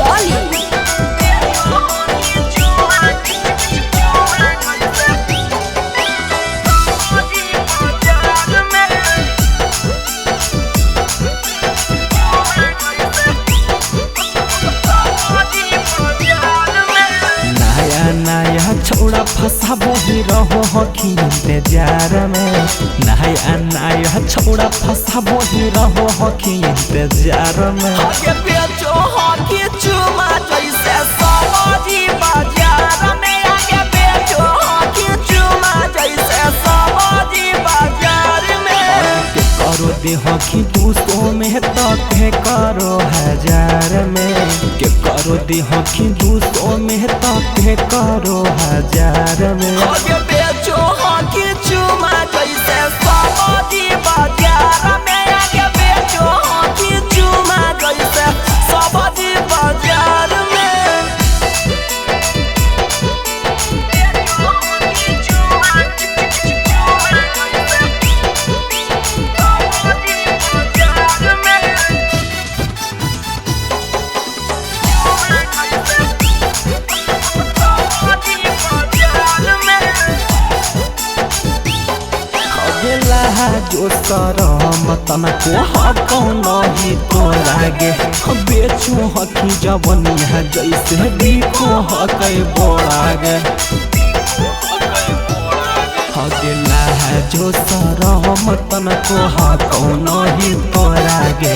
रजौली। नया छोड़ा फसाबो ही रहो हकी इंतजार में। नया छोड़ा फसाबो ही रहो हकी इंतजार में। आगे बेचो हकी चुमा जैसे सवारी बाजार में। आगे बेचो हकी चुमा जैसे सवारी बाजार में। के करो दे हकी 200 में तो के करो 1000 में। के करो दे हकी 200 में तो के करो 1000 में। आगे बेचो हकी चुमा जैसे सवारी बाजार में। आगे बेचो हकी चुमा जैसे सवारी बाजार में। जो सरम तनको हको नहीं तो लागे। बेचू हकी जवनिया जैसे बिको हकै बोलागे। हगेला जो सरम तनको हको नहीं तो लागे।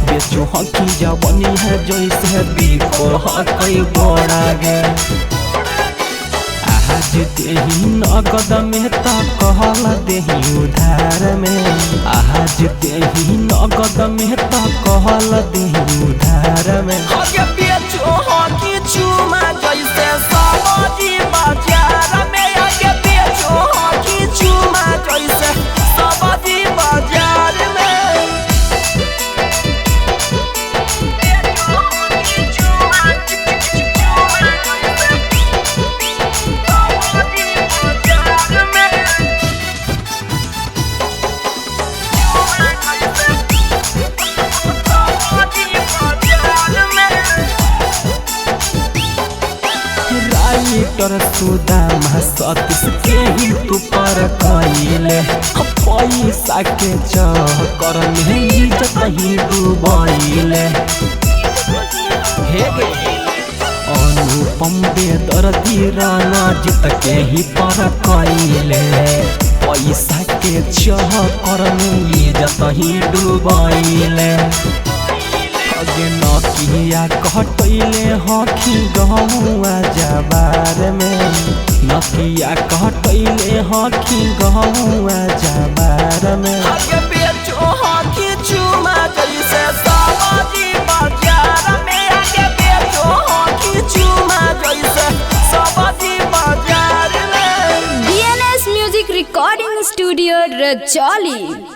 बेचू हकी जवनिया जैसे बिको हकै बोलागे। आज देही नगद में तो कहल देही उधार में। आज देही नगद में तो कहल देही उधार में। आगे बेचो हकी चुमा जैसे सवारी बाजार में। आगे बेचो हकी चुमा जैसे सवारी बाजार में। राइटर सुदामा सतीश के ही तू पर कइले। पैसा के चक्कर में इज्जत ही डूबैले। अनुपम बेदर्दी राना जीत के ही पर कइले। पैसा के चक्कर में इज्जत ही डूबैले। नकिया कटैले हकी गहुआ जबार में। नकिया कटैले हकी गहुआ जबार में। आगे बेचो हकी चुमा जैसे सवारी बाजार में। आगे बेचो हकी चुमा जैसे सवारी बाजार में। DNS music recording studio Rajauli.